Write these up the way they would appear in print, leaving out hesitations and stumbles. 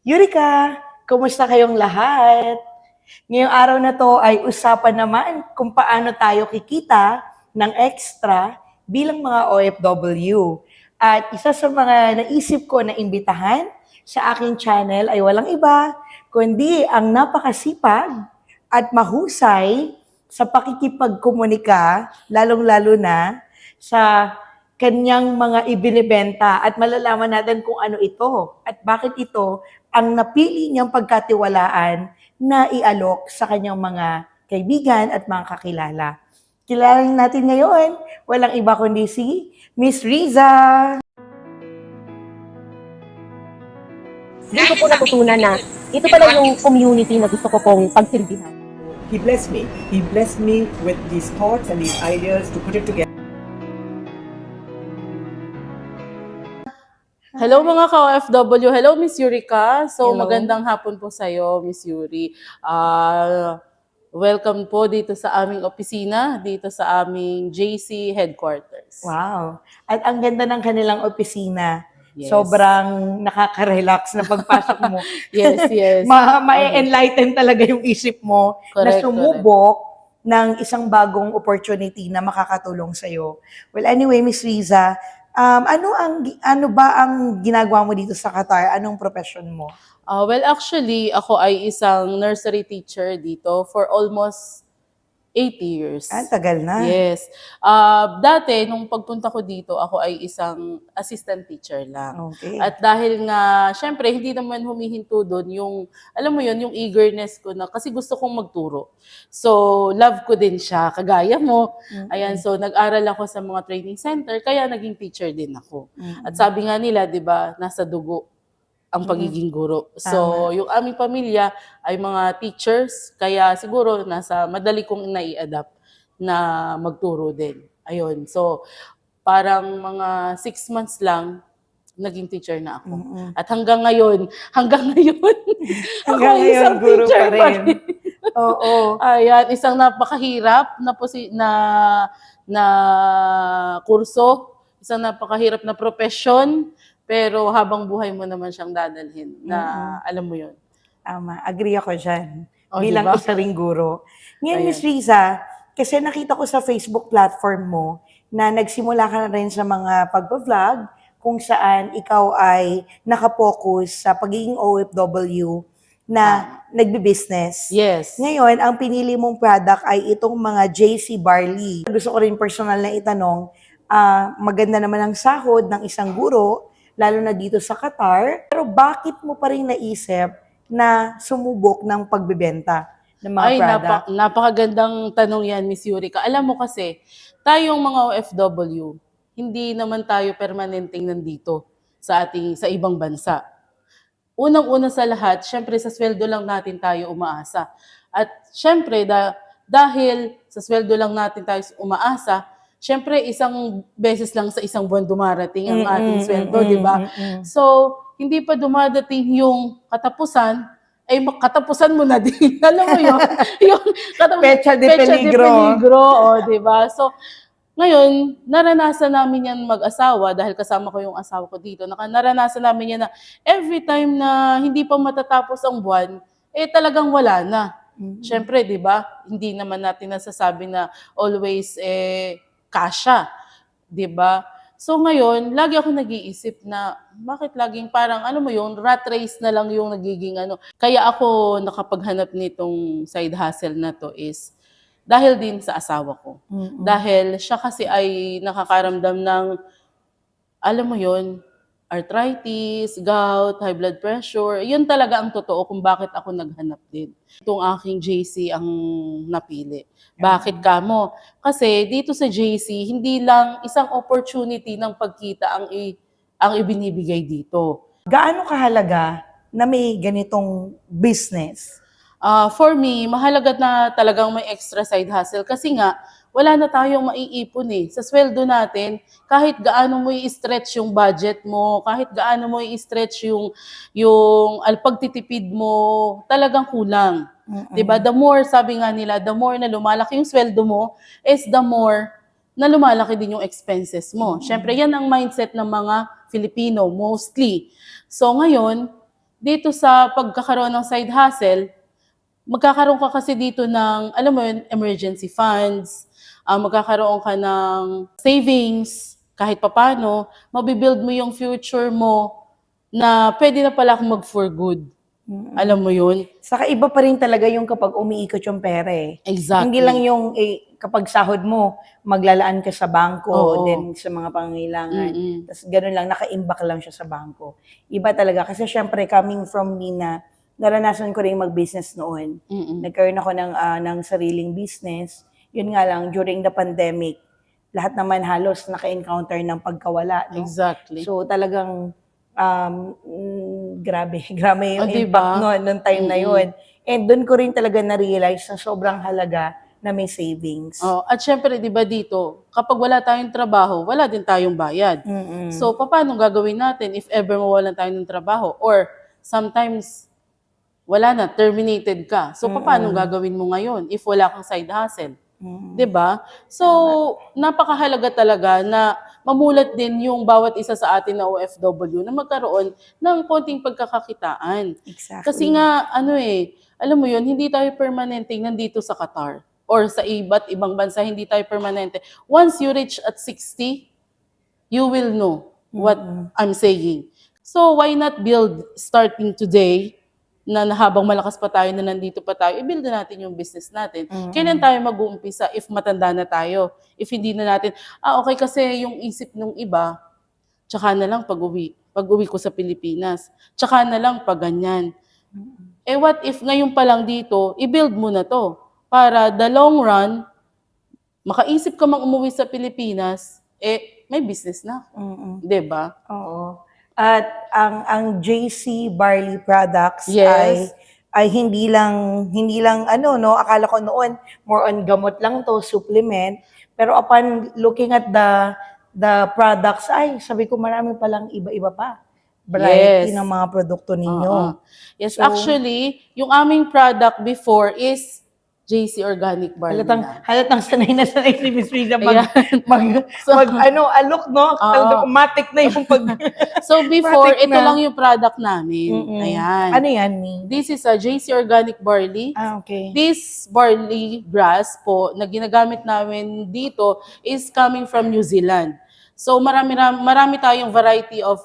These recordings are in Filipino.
Yurika, kumusta kayong lahat? Ngayong araw na to ay usapan naman kung paano tayo kikita ng extra bilang mga OFW. At isa sa mga naisip ko na imbitahan sa aking channel ay walang iba, kundi ang napakasipag at mahusay sa pakikipagkomunika, lalong-lalo na sa kanyang mga ibinibenta at malalaman natin kung ano ito at bakit ito ang napili niyang pagkatiwalaan na ialok sa kanyang mga kaibigan at mga kakilala. Kilala natin ngayon, walang iba kundi si Miss Riza. Dito ko natutunan na ito pala yung community na gusto ko pong pagsilbihan. He blessed me. He blessed me with these thoughts and these ideas to put it together. Hello mga ka-OFW. Hello Miss Yurika. So Hello. magandang hapon po sa iyo Miss Yuri. Welcome po dito sa aming opisina, dito sa aming JC headquarters. Wow. At ang ganda ng kanilang opisina. Yes. Sobrang nakaka-relax na pagpasok mo. Yes, yes. Ma-enlighten talaga yung isip mo na Correct, sumubok ng isang bagong opportunity na makakatulong sa'yo. Well, anyway, Miss Riza, ano ba ang ginagawa mo dito sa Qatar? Anong profession mo? Well, actually, ako ay isang nursery teacher dito for almost 80 years. Tagal na. Yes. Dati, nung pagpunta ko dito, ako ay isang assistant teacher lang. Okay. At dahil nga, syempre, hindi naman humihinto doon yung, alam mo yun, yung eagerness ko na, kasi gusto kong magturo. So, love ko din siya, kagaya mo. Ayan, so nag-aral ako sa mga training center, kaya naging teacher din ako. At sabi nga nila, di ba, nasa dugo ang pagiging guro. So, yung aming pamilya ay mga teachers, kaya siguro nasa madali kong nai-adapt na magturo din. Ayun. So, parang mga 6 months lang, naging teacher na ako. At hanggang ngayon, ako Hanggang ay ngayon, isang guro teacher pa rin. Oo. Ayan, isang napakahirap na kurso, isang napakahirap na profesyon, pero habang buhay mo naman siyang dadalhin na alam mo yun. Tama. Agree ako dyan. Oh, Bilang diba? isa ring guro. Ngayon, Ayan. Miss Riza, kasi nakita ko sa Facebook platform mo na nagsimula ka na rin sa mga pag-vlog kung saan ikaw ay nakapokus sa pagiging OFW na nagbi-business. Yes. Ngayon, ang pinili mong product ay itong mga JC Barley. Gusto ko rin personal na itanong, maganda naman ang sahod ng isang guro, lalo na dito sa Qatar, pero bakit mo pa rin naisip na sumubok ng pagbebenta ng mga product? Napakagandang tanong yan, Miss Yurika. Alam mo kasi, tayong mga OFW, hindi naman tayo permanenteng nandito sa ibang bansa. Unang-una sa lahat, syempre sa sweldo lang natin tayo umaasa. At syempre, dahil sa sweldo lang natin tayo umaasa, syempre isang beses lang sa isang buwan dumarating ang ating sweldo, di ba? So, hindi pa dumadating yung katapusan, ay katapusan mo na din. Alam mo yun? Yung Pecha de peligro. di ba? So, ngayon, naranasan namin yan mag-asawa dahil kasama ko yung asawa ko dito. Naranasan namin yan na every time na hindi pa matatapos ang buwan, talagang wala na. Siyempre, di ba? Hindi naman natin nasasabi na always kasya. Di ba? So ngayon, lagi ako nag-iisip na bakit laging parang ano mo yung rat race na lang yung nagiging ano. Kaya ako nakapaghanap nitong side hustle na to is dahil din sa asawa ko. Dahil siya kasi ay nakakaramdam ng, alam mo yon, arthritis, gout, high blood pressure. Yun talaga ang totoo kung bakit ako naghanap din. Itong aking JC ang napili. Bakit kamo? Kasi dito sa JC, hindi lang isang opportunity ng pagkita ang ibinibigay dito. Gaano kahalaga na may ganitong business? For me, mahalaga na talagang may extra side hustle kasi nga, wala na tayong maiipon Sa sweldo natin, kahit gaano mo i-stretch yung budget mo, kahit gaano mo i-stretch yung pagtitipid mo, talagang kulang. Diba? The more, sabi nga nila, the more na lumalaki yung sweldo mo, is the more na lumalaki din yung expenses mo. Siyempre, yan ang mindset ng mga Filipino, mostly. So ngayon, dito sa pagkakaroon ng side hustle, magkakaroon ka kasi dito ng, alam mo yun, emergency funds, magkakaroon ka ng savings, kahit papano, mabibuild mo yung future mo na pwede na pala akong mag-for good. Alam mo yun? Saka iba pa rin talaga yung kapag umiikot yung pera eh. Exactly. Hindi lang yung kapag sahod mo, maglalaan ka sa bangko, Oo. then sa mga pangangailangan. Mm-mm. Tapos ganun lang, naka-imbak lang siya sa bangko. Iba talaga. Kasi syempre, coming from me na naranasan ko rin mag-business noon. Mm-mm. Nagkaroon ako ng sariling business. Yun nga lang, during the pandemic, lahat naman halos naka-encounter ng pagkawala. No? Exactly. So talagang grabe yung Oh, diba? impact noon time na yun. And doon ko rin talaga na-realize na sobrang halaga na may savings. Oh, at syempre, di ba dito, kapag wala tayong trabaho, wala din tayong bayad. Mm-mm. So, paano gagawin natin if ever mawalan tayo ng trabaho? Or sometimes, wala na, terminated ka. So, paano gagawin mo ngayon if wala kang side hustle? Mm. 'Di ba? So, napakahalaga talaga na mamulat din yung bawat isa sa atin na OFW na magkaroon ng konting pagkakakitaan. Exactly. Kasi nga, alam mo yun, hindi tayo permanenteng nandito sa Qatar or sa iba't ibang bansa, hindi tayo permanente. Once you reach at 60, you will know what I'm saying. So, why not build starting today na habang malakas pa tayo, na nandito pa tayo, i-build na natin yung business natin. Kailan tayo mag-uumpisa if matanda na tayo? If hindi na natin, okay kasi yung isip ng iba, tsaka na lang pag-uwi ko sa Pilipinas. Tsaka na lang pag ganyan. What if ngayon pa lang dito, i-build mo na to para the long run, makaisip ka mang umuwi sa Pilipinas, may business na. Diba? Oo. At ang JC Barley Products Yes. ay hindi lang akala ko noon more on gamot lang to, supplement, pero upon looking at the products, sabi ko marami palang iba-iba pa variety Yes. ng mga produkto ninyo. Yes, So, actually, yung aming product before is JC Organic Barley. Halatang sanay na sanay si Miss Risa Ayan. alok, no? Talagang matik na yung pag... So before, Matik ito na. lang yung product namin. Ayan. Ano yan, Mi? This is a JC Organic Barley. Okay. This barley grass po na ginagamit namin dito is coming from New Zealand. So marami tayong variety of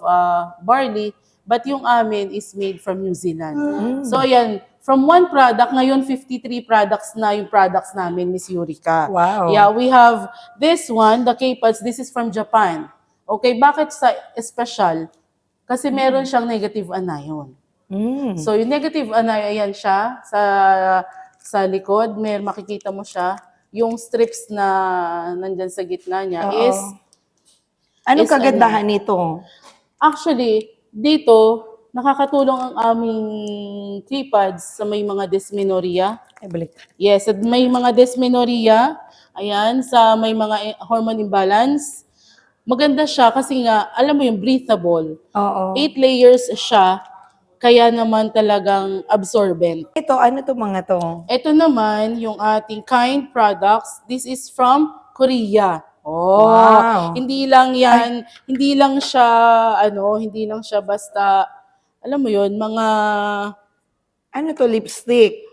barley, but yung amin is made from New Zealand. So ayan, from one product, ngayon 53 products na yung products namin, Miss Yurika. Wow. Yeah, we have this one, the K-Pods, this is from Japan. Okay, bakit sa special? Kasi meron siyang negative anion. So yung negative anion, ayan siya sa likod, makikita mo siya. Yung strips na nandyan sa gitna niya Oo. is... Anong is kagandahan nito? Actually, dito, nakakatulong ang aming K-Pods sa may mga dysmenorrhea. Ay, balik. Yes, at may mga dysmenorrhea, ayan, sa may mga hormone imbalance. Maganda siya kasi nga, alam mo yung breathable. Oo. 8 layers siya, kaya naman talagang absorbent. Ito, ano to mga to? Ito naman, yung ating Kind products. This is from Korea. Oh, Wow. hindi lang yan, hindi lang siya basta, alam mo yun, mga, Ano to, lipstick?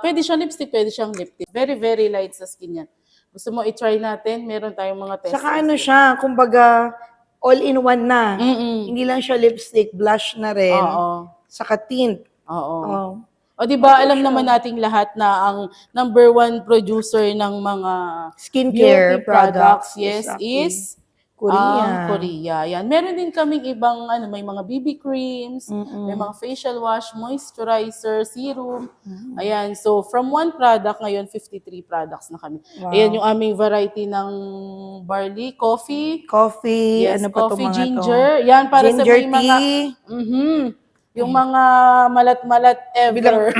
pwede siyang lipstick, pwede siyang lip tint. Very, very light sa skin yan. Gusto mo i-try natin? Meron tayong mga test. Saka ano siya, kumbaga, all-in-one na. Mm-mm. Hindi lang siya lipstick, blush na rin. Oo. Saka tint. Oo. Oh. O di ba alam naman nating lahat na ang number one producer ng mga Skincare beauty products, products, yes, exactly. is Korea. Korea. Yan. Meron din kaming ibang may mga BB creams, may mga facial wash, moisturizer, serum. Ayan. So from one product ngayon 53 products na kami. Wow. Ayan yung aming variety ng barley, coffee. Coffee, Yes, ano pa to coffee, mga ginger. to? Yan para Ginger sa may mga tea. yung mga malat-malat ever.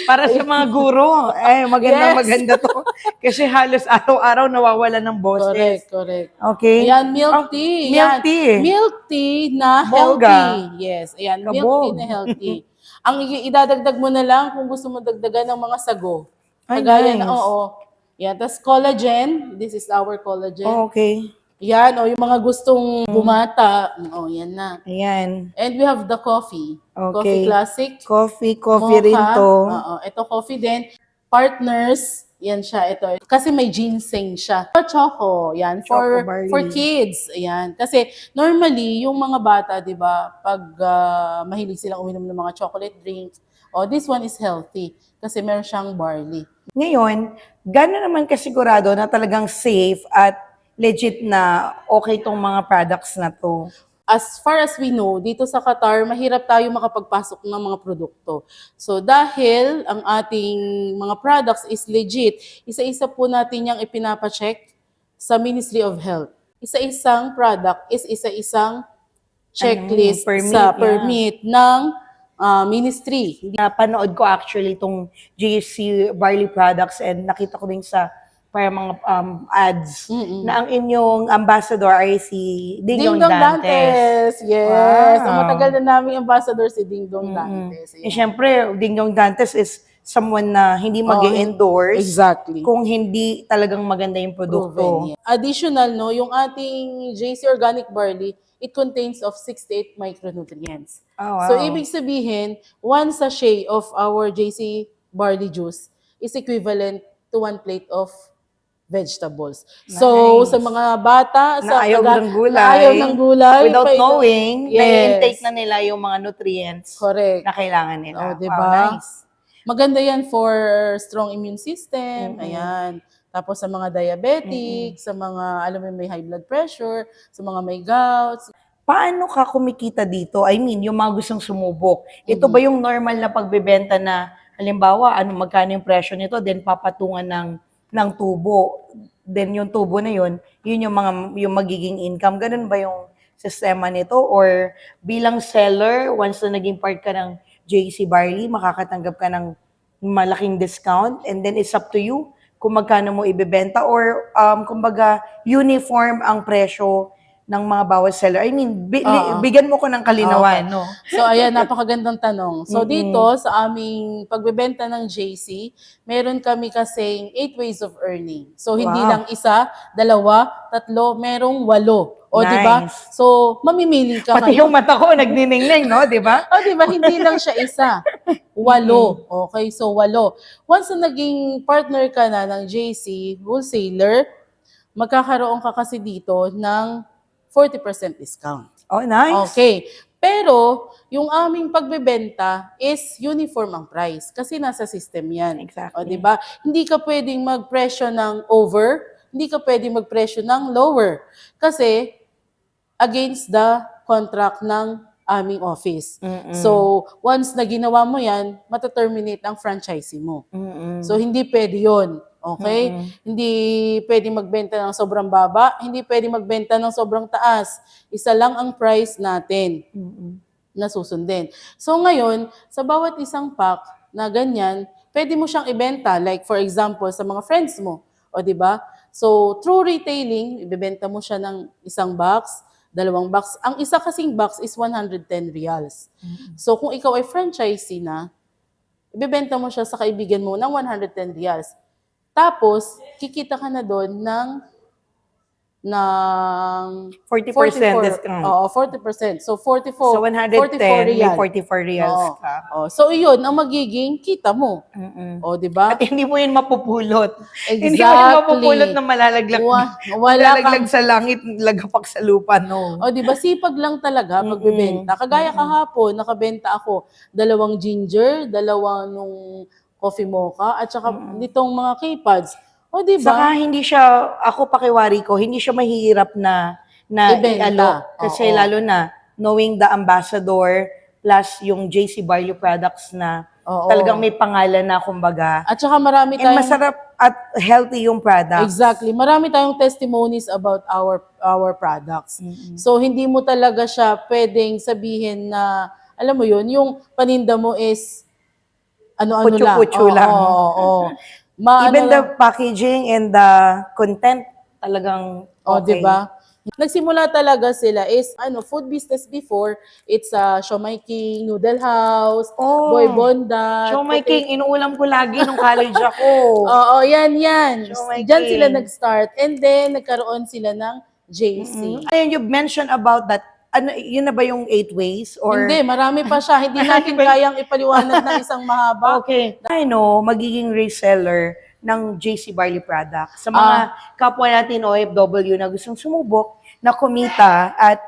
Para sa mga guro. Maganda to. Kasi halos araw-araw nawawala ng boses. Correct. Okay? Ayan, milk tea. Milk Ayan, tea. Milk tea na Bongga. healthy. Yes, ayan, milk Kabog. tea na healthy. Ang idadagdag mo na lang kung gusto mo dagdagan ng mga sago. Ay, Kagaya nice. na, oo. Yan, tas collagen. This is our collagen. Oh, okay. Yan, o yung mga gustong bumata, o yan na. Ayan. And we have the coffee. Coffee Okay. classic. Coffee rin Mocha. to. Oo, ito coffee din. Partners, yan siya, ito. Kasi may ginseng siya. Choco, yan, Choco barley. for kids. Ayan. Kasi normally, yung mga bata, di ba, pag mahilig silang uminom ng mga chocolate drinks, this one is healthy kasi meron siyang barley. Ngayon, gano'n naman kasigurado na talagang safe at legit na okay tong mga products na to? As far as we know, dito sa Qatar, mahirap tayo makapagpasok ng mga produkto. So dahil ang ating mga products is legit, isa-isa po natin yung ipinapacheck sa Ministry of Health. Isa-isang product is isa-isang checklist permit, sa yeah. permit ng ministry. Napanood ko actually itong GC Barley products and nakita ko rin sa para mga ads na ang inyong ambassador ay si Dingdong Dantes. Yes. Wow. Ang matagal na namin ambassador si Dingdong Dantes. Eh, syempre, Dingdong Dantes is someone na hindi mag-endorse Exactly. kung hindi talagang maganda yung produkto. Proven, yeah. Additional, no, yung ating JC Organic Barley, it contains of 68 micronutrients. Oh, wow. So, ibig sabihin, 1 sachet of our JC barley juice is equivalent to 1 plate of vegetables. So, Nice. sa mga bata, Na ayaw ng gulay, na ayaw ng gulay, without knowing, Yes. na-intake na nila yung mga nutrients Correct. na kailangan nila. Oh, diba? Wow, nice. Maganda yan for strong immune system. Ayan. Tapos sa mga diabetic, sa mga, alam mo, may high blood pressure, sa mga may gout. Paano ka kumikita dito? I mean, yung mga gustong sumubok. Ito ba yung normal na pagbebenta na, halimbawa, magkano yung presyo nito, then papatungan ng tubo. Then yung tubo na yun yung magiging income. Ganun ba yung sistema nito? Or bilang seller, once na naging part ka ng JC Barley, makakatanggap ka ng malaking discount and then it's up to you kung magkano mo ibebenta or kumbaga uniform ang presyo ng mga bawat seller. I mean, bigyan mo ko ng kalinawan, no? So, ayan, napakagandang tanong. So, dito, sa aming pagbebenta ng JC, meron kami kasing 8 ways of earning. So, hindi Wow. lang isa, 2, 3, merong 8. O, Nice. di ba? So, mamimili ka Pati yung mata ko nagniningning, no? Di ba? O, di ba? Hindi lang siya isa. 8. Okay, so 8. Once na naging partner ka na ng JC wholesaler, magkakaroon ka kasi dito ng 40% discount. Oh, nice. Okay. Pero, yung aming pagbebenta is uniform ang price kasi nasa system yan. Exactly. O, di ba? Hindi ka pwedeng magpresyo ng over, hindi ka pwedeng magpresyo ng lower. Kasi, against the contract ng aming office. So, once na ginawa mo yan, mataterminate ang franchisee mo. So, hindi pwede yun. Okay? Hindi pwede magbenta ng sobrang baba, hindi pwede magbenta ng sobrang taas. Isa lang ang price natin na susundin. So, ngayon, sa bawat isang pack na ganyan, pwede mo siyang ibenta. Like, for example, sa mga friends mo. O, di ba? So, through retailing, ibebenta mo siya ng isang box, 2 box. Ang isa kasing box is 110 reals. So, kung ikaw ay franchisee na, ibebenta mo siya sa kaibigan mo ng 110 reals. Tapos, kikita ka na doon ng 40% discount. Oo, 40%. So, 44. So, 110, may 44 44 reals Oo. ka. Oh, so, iyon ang magiging kita mo. O, di ba? At hindi mo yun mapupulot. Hindi mo yun Exactly. mapupulot na malalaglag, Wala malalaglag sa langit, lagapak sa lupa, no? O, di ba? Sipag lang talaga pagbebenta. Kagaya kahapon, nakabenta ako 2 ginger, 2 nung coffee mocha, at saka nitong mga K-Pods. O, di ba? Saka hindi siya, ako pakiwari ko, hindi siya mahirap na Ibenta. i-alok. Kasi Oo. lalo na, knowing the ambassador, plus yung JC Barley products na Oo. talagang may pangalan na, kumbaga. At saka marami And tayong... masarap at healthy yung products. Exactly. Marami tayong testimonies about our products. So, hindi mo talaga siya pwedeng sabihin na, alam mo yun, yung paninda mo is ano-ano lang. Putyo-putyo lang. Oo. Even the packaging and the content, talagang O, okay. di ba? Nagsimula talaga sila is food business before. It's Siomai King, Noodle House, Oh. Boy Bonda. Siomai King, inuulam ko lagi nung college ako. Oo, yan. Siomai Diyan King. sila nag-start. And then, nagkaroon sila ng JC. Ayun, you mentioned about that. Ano, yun na ba yung 8 ways? Or Hindi, marami pa siya. Hindi natin kayang ipaliwanag ng isang mahaba. Okay. Ano, magiging reseller ng JC Barley product sa mga kapwa natin OFW na gustong sumubok na kumita at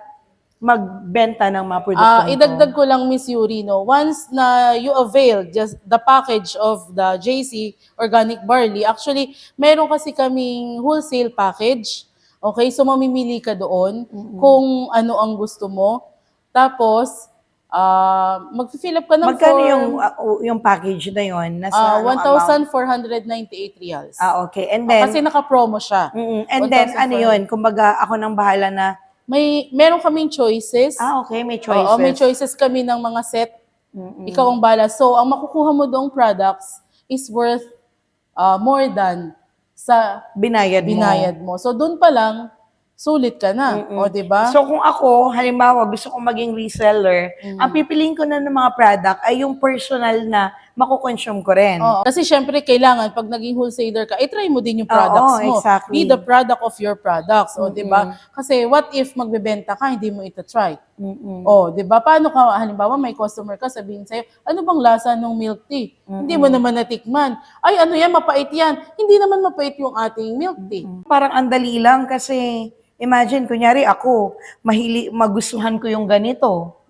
magbenta ng mga produktong Idagdag ko lang, Miss Yuri, no, once na you avail just the package of the JC Organic Barley, actually, meron kasi kaming wholesale package. Okay, so mamimili ka doon kung ano ang gusto mo. Tapos, mag-fill up ka ng Magkano form. yung package na yun? Nasa anong amount? 1,498 reals. Okay. And then, Kasi naka-promo siya. and then, ano yun? Kumbaga, ako nang bahala na, Meron kaming choices. okay, may choices. Oo, may choices kami ng mga set. Ikaw ang bala. So, ang makukuha mo doong products is worth more than sa Binayad mo. mo. So, doon pa lang, sulit ka na. O, di ba? So kung ako, halimbawa, gusto kong maging reseller, ang pipiliin ko na ng mga product ay yung personal na makukonsume ko rin. Oo. Kasi syempre, kailangan, pag naging wholesaler ka, try mo din yung products mo. Exactly. Be the product of your products. O, di ba? Kasi what if magbebenta ka, hindi mo ito try? O, di ba? Paano ka, halimbawa, may customer ka, sabihin sa'yo, ano bang lasa ng milk tea? Hindi mo naman natikman. Ay, ano yan, mapait yan. Hindi naman mapait yung ating milk tea. Parang ang dali lang kasi, imagine, kunyari ako, magustuhan ko yung ganito.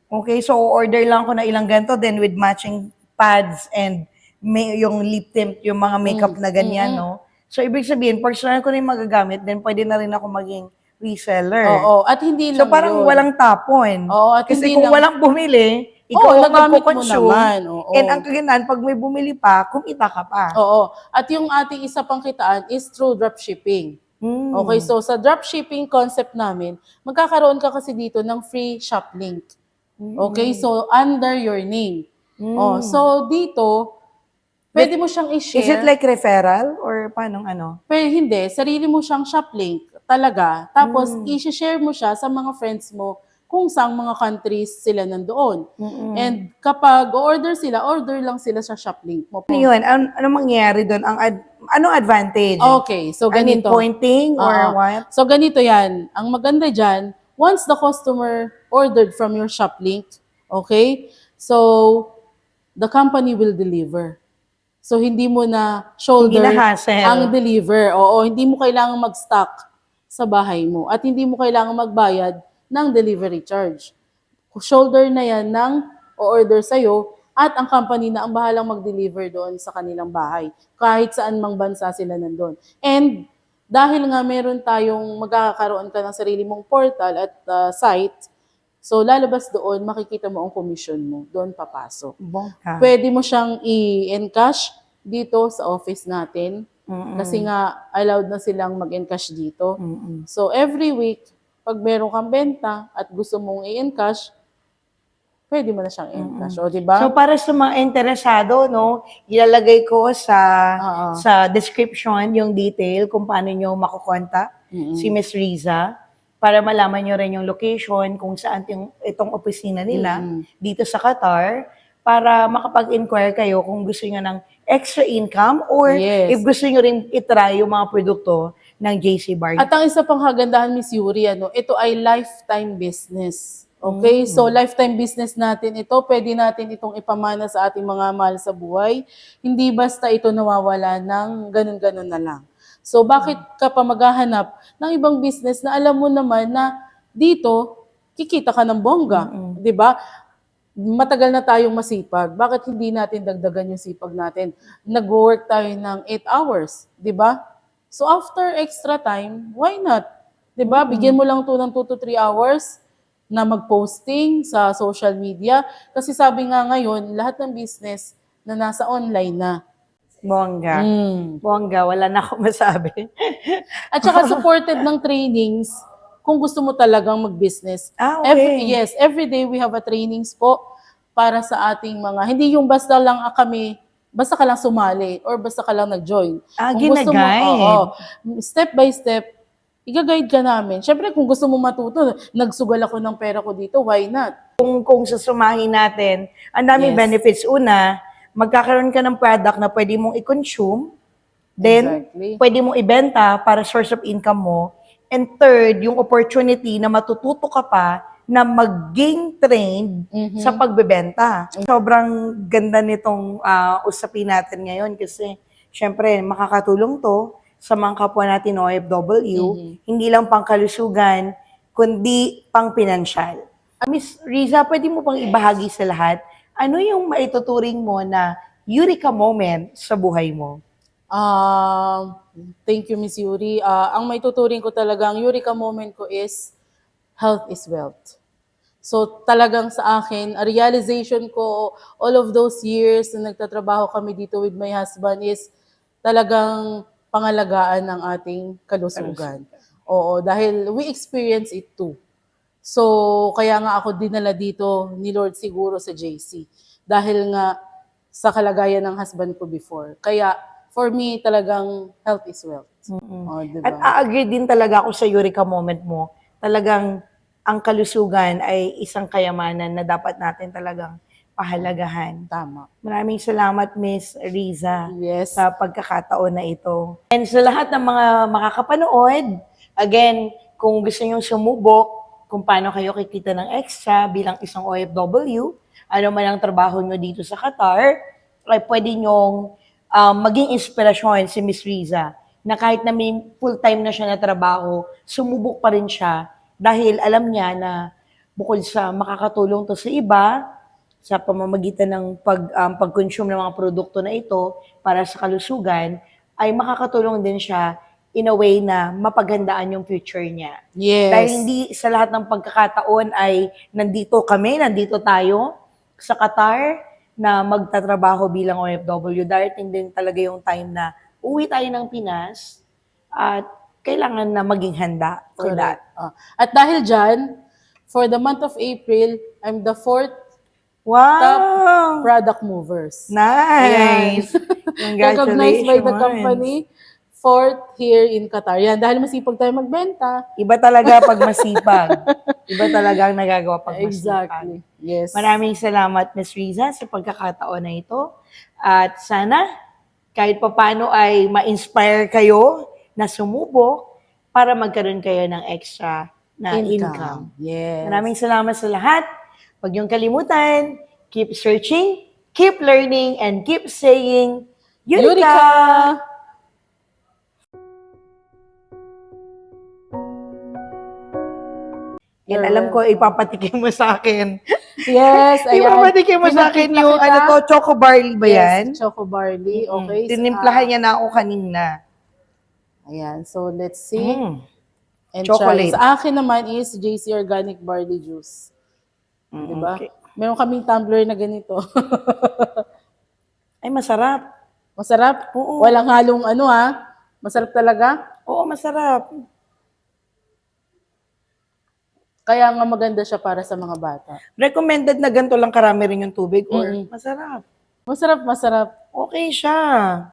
Okay, so order lang ko na ilang ganito, then with matching pads and yung lip tint, yung mga makeup na ganyan, no? So, ibig sabihin, personal ko na yung magagamit, then pwede na rin ako maging reseller. Oo, at hindi So, lang parang yun. walang tapon. Oo, at Kasi hindi kung lang- walang bumili, ikaw ang nagamit mo magpo-consume. naman. Oo. And ang kagandahan, pag may bumili pa, kumita ka pa. Oo. At yung ating isa pang kitaan is through dropshipping. Okay, so sa dropshipping concept namin, magkakaroon ka kasi dito ng free shop link. Okay, so under your name. So dito, pwede mo siyang i-share. Is it like referral or paano ano? Pero hindi, sarili mo siyang shop link talaga. Tapos i-share mo siya sa mga friends mo kung saang mga countries sila nandoon. And kapag order sila, order lang sila sa shop link mo. Ano yun? Ano mangyayari doon? Anong advantage? Okay, so I mean, ganito. pointing or Oo. what? So ganito yan. Ang maganda dyan, once the customer ordered from your shop link, okay, so the company will deliver. So hindi mo na shoulder Hindi na hassle. ang deliver. Oo, hindi mo kailangang mag-stock sa bahay mo at hindi mo kailangang magbayad ng delivery charge. Shoulder na yan ng o-order sa'yo at ang company na ang bahalang mag-deliver doon sa kanilang bahay. Kahit saan mang bansa sila nandun. And dahil nga meron tayong magkakaroon ka ng sarili mong portal at site, so lalabas doon, makikita mo ang commission mo. Doon papasok. Bongga. Pwede mo siyang i-encash dito sa office natin. Kasi nga, allowed na silang mag-encash dito. So every week, pag meron kang benta at gusto mong i-encash, pwede mo na siyang i-encash. O, diba? So para sa mga interesado, no, ilalagay ko sa description yung detail kung paano nyo makukontak si Miss Riza para malaman nyo rin yung location kung saan itong opisina nila dito sa Qatar para makapag-inquire kayo kung gusto nyo ng extra income or Yes. if gusto nyo rin itry yung mga produkto ng JC Barley. At ang isa pang kagandahan, Miss Yuri, ito ay lifetime business. Okay? So, lifetime business natin ito. Pwede natin itong ipamana sa ating mga mahal sa buhay. Hindi basta ito nawawala ng ganun-ganun na lang. So, bakit ka pa maghahanap ng ibang business na alam mo naman na dito, kikita ka ng bongga. 'Di ba? Matagal na tayong masipag. Bakit hindi natin dagdagan yung sipag natin? Nag-work tayo ng 8 hours. 'Di ba? So, after extra time, why not? 'Di ba? Bigyan mo lang to ng 2 to 3 hours na mag-posting sa social media. Kasi sabi nga ngayon, lahat ng business na nasa online na. Bongga. Bongga, wala na akong masabi. At saka supported ng trainings kung gusto mo talagang mag-business. Okay. Every day we have a trainings po para sa ating mga, hindi yung basta lang basta ka lang sumali or basta ka lang nag-join. Kung gusto mo, gina-guide. step by step, i-guide ka namin. Siyempre, kung gusto mo matuto, nagsugal ako ng pera ko dito, why not? Kung susumahin natin, ang daming Yes. benefits. Una, magkakaroon ka ng product na pwede mong i-consume, then Exactly. pwede mong ibenta para source of income mo, And third, yung opportunity na matututo ka pa na mag-gain trained Mhm. sa pagbebenta. Sobrang ganda nitong usapin natin ngayon kasi syempre makakatulong to sa mga kapwa natin OFW, hindi lang pang kalusugan, kundi pang pinansyal. Miss Riza, pwede mo pang ibahagi sa lahat, ano yung maituturing mo na eureka moment sa buhay mo? Um, Thank you, Miss Yuri. Ang maituturing ko talagang eureka moment ko is health is wealth. So talagang sa akin, a realization ko all of those years na nagtatrabaho kami dito with my husband is talagang pangalagaan ng ating kalusugan. Oo, dahil we experience it too. So, kaya nga ako dinala dito ni Lord siguro sa JC. Dahil nga sa kalagayan ng husband ko before. Kaya, for me, talagang health is wealth. Oh, diba? At a-agree din talaga ako sa eureka moment mo. Talagang ang kalusugan ay isang kayamanan na dapat natin talagang pahalagahan. Tama. Maraming salamat, Miss Riza, Yes. sa pagkakataon na ito. And sa lahat ng mga makakapanood, again, kung gusto nyo sumubok kung paano kayo kikita ng extra bilang isang OFW, ano man ang trabaho nyo dito sa Qatar, ay pwede nyong maging inspirasyon si Miss Riza na kahit na may full-time na siya na trabaho, sumubok pa rin siya dahil alam niya na bukod sa makakatulong to sa iba, sa pamamagitan ng pag-consume ng mga produkto na ito para sa kalusugan, ay makakatulong din siya in a way na mapaghandaan yung future niya. Yes. Dahil hindi sa lahat ng pagkakataon ay nandito tayo sa Qatar na magtatrabaho bilang OFW. Darating din talaga yung time na uwi tayo ng Pinas at kailangan na maging handa for that. At dahil dyan, for the month of April, I'm the 4th Wow! product movers. Nice! Recognized by the Congratulations! company, 4th here in Qatar. Yan, dahil masipag tayo magbenta. Iba talaga pag masipag. Iba talaga ang nagagawa pag masipag. Exactly. Yes. Maraming salamat, Ms. Riza, sa pagkakataon na ito. At sana, kahit papano ay ma-inspire kayo na sumubok para magkaroon kayo ng extra na income. Yes. Maraming salamat sa lahat. Huwag niyong kalimutan, keep searching, keep learning, and keep saying, Eureka! Eureka! Yan, alam ko, ipapatikim mo sa akin. Yes, ayan. Ipapatikim mo sa akin yung Pinakita kita. choco barley ba yan? Yes, choco barley. Okay. Tinimplahan niya na ako kanina. Ayan. So, let's see. And Chocolate. try. Sa akin naman is JC Organic Barley Juice. Diba? Okay. Meron kaming tumbler na ganito. Ay, masarap. Masarap. Oo. Walang halong ano Masarap talaga. Oo, masarap. Kaya nga maganda siya para sa mga bata. Recommended na ganito lang karami rin yung tubig or masarap. Masarap. Okay siya.